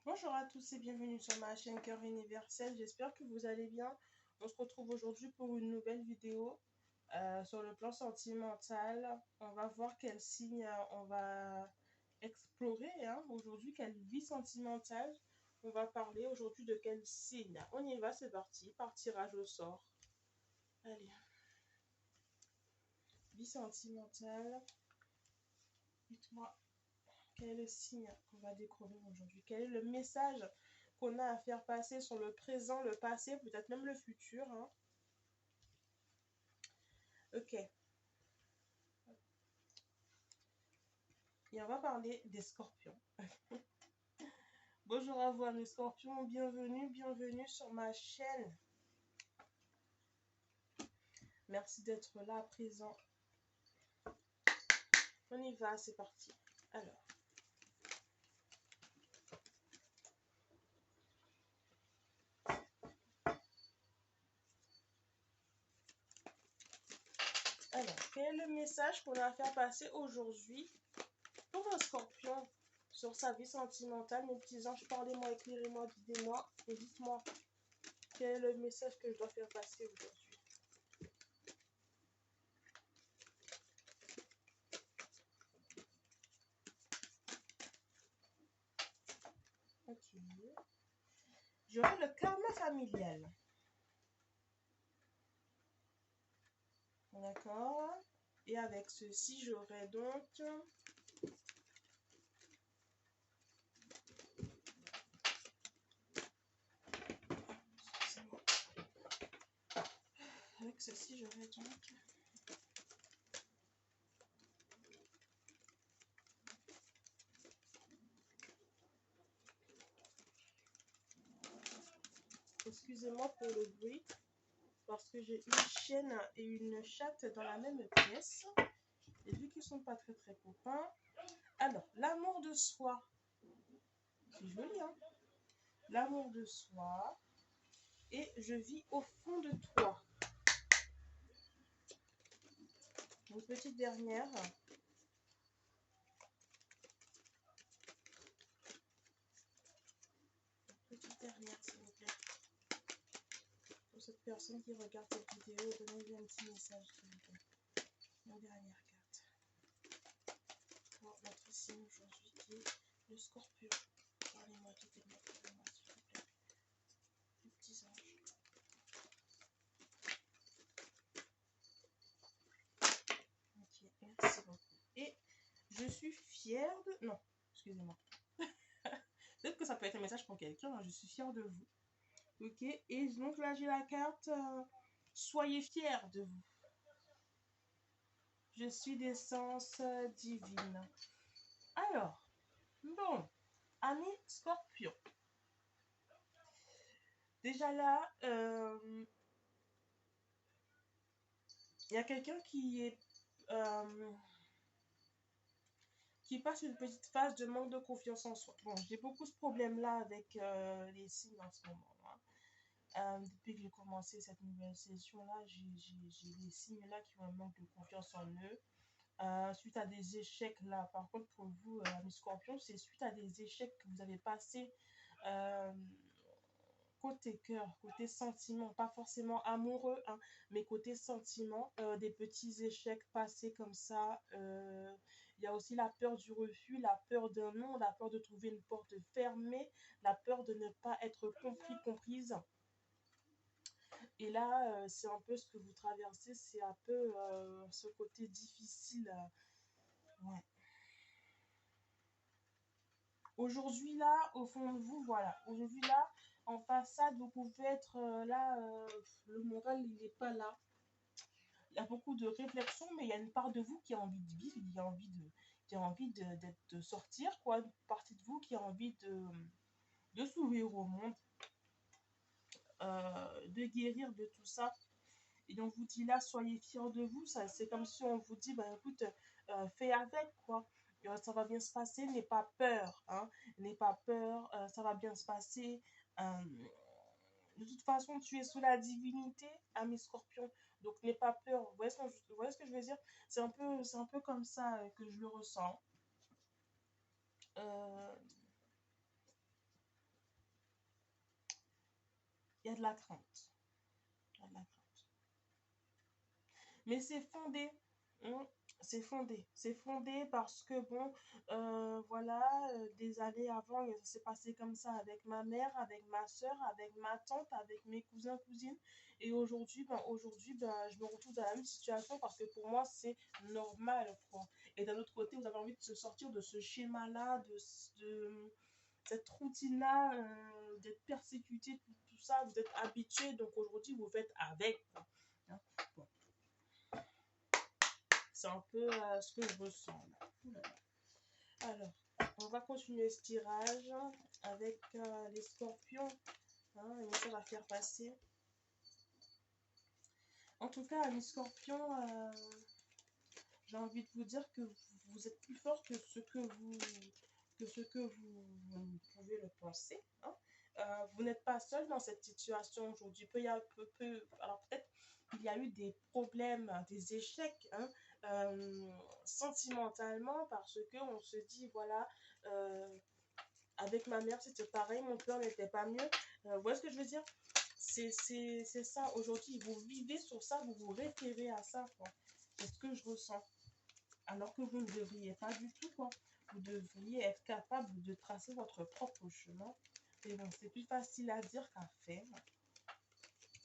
Bonjour à tous et bienvenue sur ma chaîne Cœur Universel. J'espère que vous allez bien. On se retrouve aujourd'hui pour une nouvelle vidéo sur le plan sentimental. On va voir quel signe on va explorer aujourd'hui, quelle vie sentimentale. On va parler aujourd'hui de quel signe. On y va, c'est parti, par tirage au sort. Allez. Vie sentimentale. Dites-moi, quel est le signe qu'on va découvrir aujourd'hui? Quel est le message qu'on a à faire passer sur le présent, le passé, peut-être même le futur, hein? Ok. Et on va parler des scorpions. Bonjour à vous, mes scorpions. Bienvenue sur ma chaîne. Merci d'être là, présent. On y va, c'est parti. Alors, quel est le message qu'on a à faire passer aujourd'hui pour un scorpion sur sa vie sentimentale? Mes petits anges, parlez-moi, éclairez-moi, guidez-moi et dites-moi quel est le message que je dois faire passer aujourd'hui. Ok. J'aurai le karma familial. D'accord. Et avec ceci, j'aurai donc... Avec ceci, j'aurai donc... Excusez-moi pour le bruit, parce que j'ai une chienne et une chatte dans la même pièce. Et vu qu'ils sont pas très copains. Alors, l'amour de soi. C'est joli, hein? L'amour de soi. Et je vis au fond de toi. Une petite dernière. Petite dernière, s'il vous plaît. Pour cette personne qui regarde cette vidéo, donnez-lui un petit message, s'il vous plaît. Une dernière carte. Pour notre signe aujourd'hui qui est le scorpion. Parlez-moi, guidez-moi, parlez-moi, s'il vous plaît. Les petits anges. Ok, merci beaucoup. Et je suis fière de... Non, excusez-moi. Peut-être que ça peut être un message pour quelqu'un. Hein. Je suis fière de vous. Ok, et donc là, j'ai la carte soyez fiers de vous. Je suis d'essence divine. Alors, bon, amis scorpion. Déjà là, il y a quelqu'un qui passe une petite phase de manque de confiance en soi. Bon, j'ai beaucoup ce problème-là avec les signes en ce moment. Depuis que j'ai commencé cette nouvelle session-là, j'ai des signes-là qui ont un manque de confiance en eux. Suite à des échecs là, par contre pour vous, mes scorpions, c'est suite à des échecs que vous avez passés côté cœur, côté sentiment, pas forcément amoureux, hein, mais côté sentiment, des petits échecs passés comme ça. Il y a aussi la peur du refus, la peur d'un non, la peur de trouver une porte fermée, la peur de ne pas être compris, comprise. Et là, c'est un peu ce que vous traversez, c'est un peu ce côté difficile. Ouais. Aujourd'hui, là, au fond de vous, voilà. Aujourd'hui, là, en façade, vous pouvez être le moral, il n'est pas là. Il y a beaucoup de réflexion, mais il y a une part de vous qui a envie de vivre, qui a envie de sortir, quoi. Une partie de vous qui a envie de s'ouvrir au monde, de guérir de tout ça. Et on vous dit là, soyez fiers de vous. C'est comme si on vous dit, bah écoute, fais avec, quoi. Ça va bien se passer, n'aie pas peur, hein. N'aie pas peur, ça va bien se passer. Euh, de toute façon, tu es sous la divinité, ami scorpion. Donc, n'aie pas peur. Vous voyez ce que je veux dire? C'est un peu comme ça que je le ressens. Euh, Il y a de la crainte. Il y a de la crainte. Mais c'est fondé. Hein. C'est fondé parce que, bon, voilà, des années avant, ça s'est passé comme ça avec ma mère, avec ma soeur, avec ma tante, avec mes cousins, cousines. Et aujourd'hui, ben, je me retrouve dans la même situation parce que pour moi, c'est normal, quoi. Et d'un autre côté, vous avez envie de se sortir de ce schéma-là, de cette routine-là, d'être persécuté, tout ça, vous êtes habitué, donc aujourd'hui, vous faites avec, quoi. Hein. Bon. C'est un peu ce que je ressens là. Alors, on va continuer ce tirage avec les scorpions. Hein, et ça va faire passer. En tout cas, les scorpions, j'ai envie de vous dire que vous êtes plus fort que ce que vous pouvez le penser. Hein. Vous n'êtes pas seul dans cette situation aujourd'hui. Alors peut-être qu'il y a eu des problèmes, des échecs, hein, sentimentalement, parce qu'on se dit, voilà, avec ma mère c'était pareil, mon père n'était pas mieux. Vous voyez ce que je veux dire? C'est ça, aujourd'hui, vous vivez sur ça, vous vous référez à ça, quoi. C'est ce que je ressens. Alors que vous ne devriez pas du tout, quoi. Vous devriez être capable de tracer votre propre chemin. Et bon, c'est plus facile à dire qu'à faire.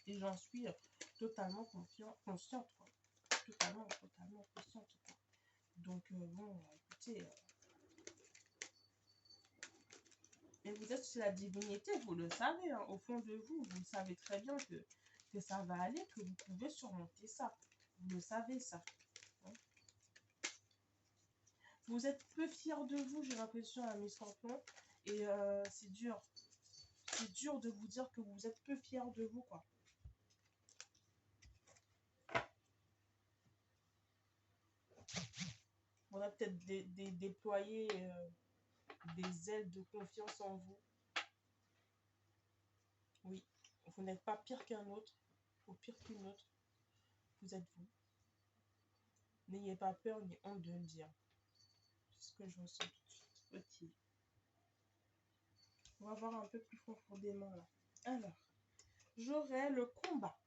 Et j'en suis totalement consciente, quoi. Totalement consciente, quoi. Donc, bon, écoutez, et vous êtes sur la divinité, vous le savez, hein, au fond de vous, vous savez très bien que ça va aller, que vous pouvez surmonter ça. Vous le savez, ça. Hein. Vous êtes peu fiers de vous, j'ai l'impression, à mes scorpions. Et c'est dur. C'est dur de vous dire que vous êtes peu fiers de vous, quoi. On a peut-être déployé des ailes de confiance en vous. Oui, vous n'êtes pas pire qu'un autre, ou pire qu'une autre. Vous êtes vous. N'ayez pas peur ni honte de le dire. C'est ce que je ressens tout de suite. Ok. On va voir un peu plus profondément là. Alors, j'aurai le combat.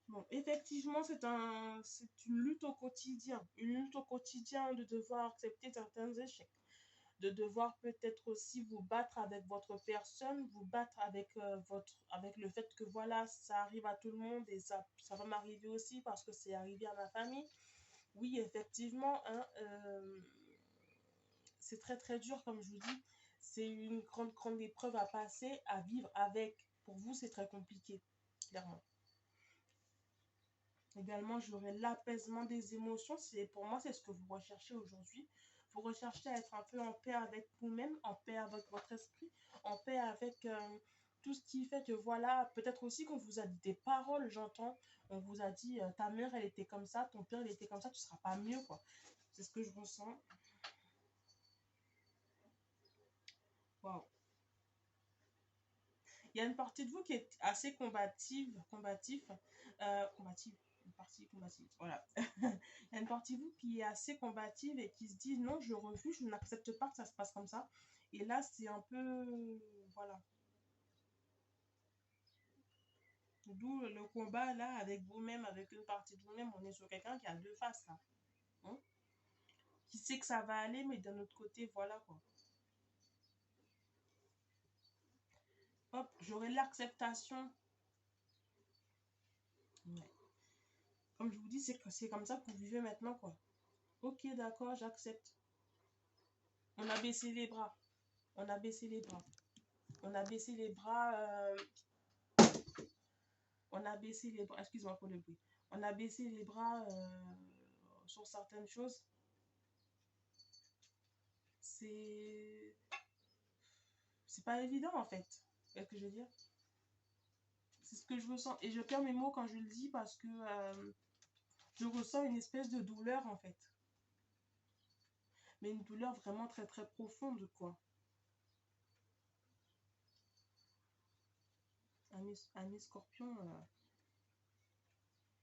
Bon, effectivement, c'est une lutte au quotidien. Une lutte au quotidien de devoir accepter certains échecs. De devoir peut-être aussi vous battre avec votre personne, vous battre avec le fait que voilà, ça arrive à tout le monde et ça va m'arriver aussi parce que c'est arrivé à ma famille. Oui, effectivement, hein, c'est très très dur, comme je vous dis. C'est une grande, grande épreuve à passer, à vivre avec. Pour vous, c'est très compliqué, clairement. Également, j'aurai l'apaisement des émotions. Pour moi, c'est ce que vous recherchez aujourd'hui. Vous recherchez à être un peu en paix avec vous-même, en paix avec votre esprit, en paix avec tout ce qui fait que voilà, peut-être aussi qu'on vous a dit des paroles, j'entends. On vous a dit ta mère, elle était comme ça, ton père, il était comme ça, tu ne seras pas mieux, quoi. C'est ce que je ressens. Waouh. Il y a une partie de vous qui est assez combative, une partie combative, voilà. Il y a une partie de vous qui est assez combative et qui se dit non, je refuse, je n'accepte pas que ça se passe comme ça. Et là, c'est un peu, voilà. D'où le combat là avec vous-même, avec une partie de vous-même, on est sur quelqu'un qui a deux faces là. Hein. Qui sait que ça va aller, mais d'un autre côté, voilà quoi. Hop, j'aurai l'acceptation. Ouais. Comme je vous dis, c'est comme ça que vous vivez maintenant quoi. Ok, d'accord, j'accepte. On a baissé les bras. On a baissé les bras. On a baissé les bras. On a baissé les bras. Excuse-moi pour le bruit. On a baissé les bras sur certaines choses. C'est. C'est pas évident en fait. C'est ce que je veux dire. C'est ce que je ressens. Et je perds mes mots quand je le dis parce que je ressens une espèce de douleur en fait. Mais une douleur vraiment très très profonde quoi. Un scorpion.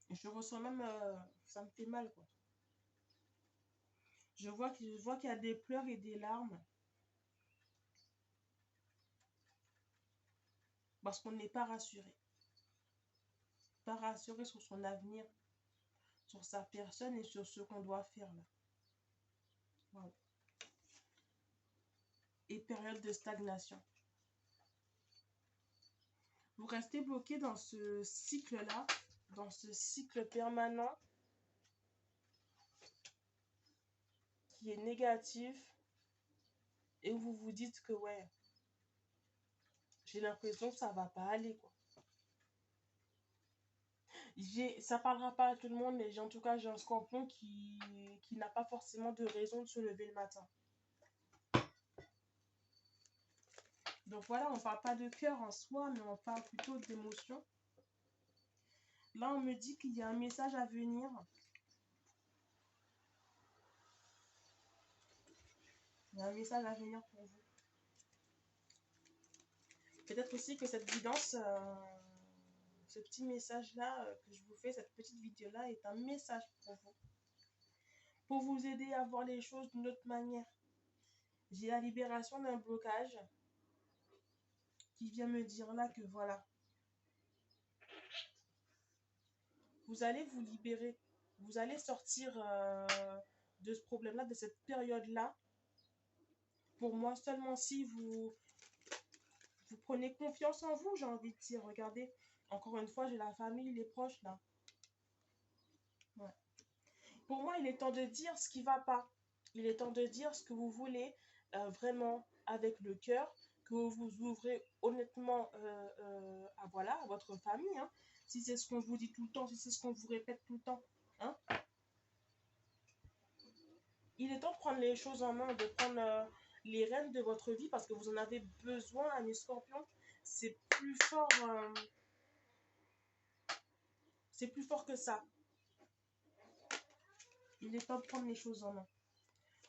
Je ressens même. Ça me fait mal quoi. Je vois qu'il y a des pleurs et des larmes. Parce qu'on n'est pas rassuré. Pas rassuré sur son avenir, sur sa personne et sur ce qu'on doit faire là. Wow. Et période de stagnation. Vous restez bloqué dans ce cycle-là, dans ce cycle permanent qui est négatif et où vous vous dites que ouais, j'ai l'impression que ça va pas aller quoi. Ça parlera pas à tout le monde, mais en tout cas j'ai un scorpion qui n'a pas forcément de raison de se lever le matin. Donc voilà, on parle pas de cœur en soi, mais on parle plutôt d'émotion. Là, on me dit qu'il y a un message à venir. Il y a un message à venir pour vous. Peut-être aussi que cette guidance, ce petit message-là que je vous fais, cette petite vidéo-là est un message pour vous. Pour vous aider à voir les choses d'une autre manière. J'ai la libération d'un blocage qui vient me dire là que voilà. Vous allez vous libérer. Vous allez sortir de ce problème-là, de cette période-là. Pour moi, seulement si vous prenez confiance en vous, j'ai envie de dire. Regardez, encore une fois, j'ai la famille, les proches là. Ouais. Pour moi, il est temps de dire ce qui ne va pas. Il est temps de dire ce que vous voulez vraiment avec le cœur, que vous vous ouvrez honnêtement voilà, à votre famille. Hein. Si c'est ce qu'on vous dit tout le temps, si c'est ce qu'on vous répète tout le temps. Hein. Il est temps de prendre les choses en main, de prendre les rênes de votre vie parce que vous en avez besoin, amis scorpions. C'est plus fort. C'est plus fort que ça. Il est temps de prendre les choses en main.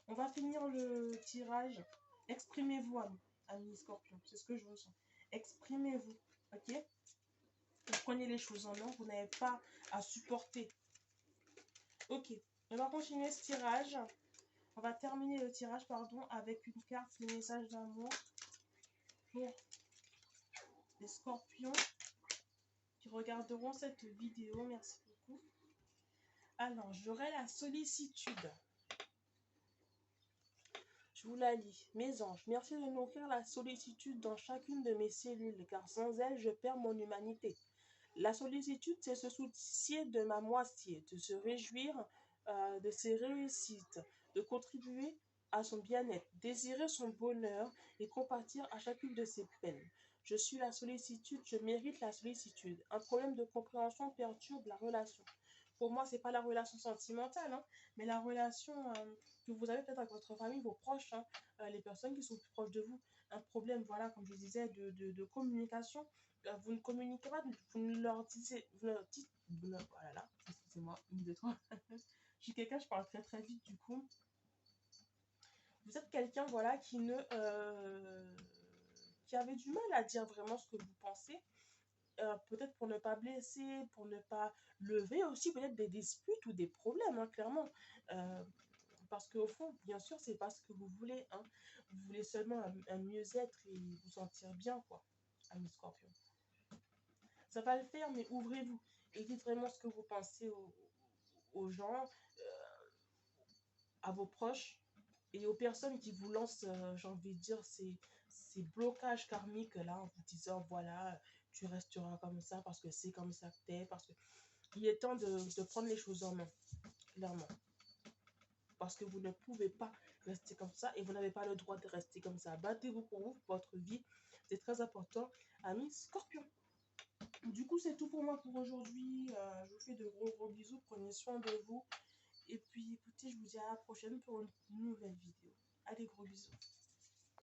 On va finir le tirage. Exprimez-vous, amis scorpions. C'est ce que je ressens. Exprimez-vous. Ok? Vous prenez les choses en main. Vous n'avez pas à supporter. Ok. On va continuer ce tirage. On va terminer le tirage, pardon, avec une carte, le message d'amour pour les scorpions qui regarderont cette vidéo. Merci beaucoup. Alors, j'aurai la sollicitude. Je vous la lis. Mes anges, merci de nourrir la sollicitude dans chacune de mes cellules, car sans elle, je perds mon humanité. La sollicitude, c'est se soucier de ma moitié, de se réjouir de ses réussites, de contribuer à son bien-être, désirer son bonheur et compatir à chacune de ses peines. Je suis la sollicitude, je mérite la sollicitude. Un problème de compréhension perturbe la relation. Pour moi, ce n'est pas la relation sentimentale, hein, mais la relation que vous avez peut-être avec votre famille, vos proches, hein, les personnes qui sont plus proches de vous. Un problème, voilà, comme je disais, de communication. Vous ne communiquez pas, vous ne leur dites, voilà, là, excusez-moi, 1, 2, 3. Je suis quelqu'un, je parle très très vite du coup. Vous êtes quelqu'un, voilà, qui avait du mal à dire vraiment ce que vous pensez. Peut-être pour ne pas blesser, pour ne pas lever aussi peut-être des disputes ou des problèmes, hein, clairement. Parce qu'au fond, bien sûr, c'est pas ce que vous voulez. Hein. Vous voulez seulement un mieux-être et vous sentir bien, quoi, amis scorpions. Ça va le faire, mais ouvrez-vous et dites vraiment ce que vous pensez aux gens, à vos proches et aux personnes qui vous lancent, j'ai envie de dire, ces blocages karmiques là, en vous disant, voilà, tu resteras comme ça parce que c'est comme ça que t'es, parce que il est temps de prendre les choses en main, clairement. Parce que vous ne pouvez pas rester comme ça et vous n'avez pas le droit de rester comme ça. Battez-vous pour vous, pour votre vie. C'est très important, amis scorpions. Du coup, c'est tout pour moi pour aujourd'hui. Je vous fais de gros bisous. Prenez soin de vous. Et puis, écoutez, je vous dis à la prochaine pour une nouvelle vidéo. Allez, gros bisous.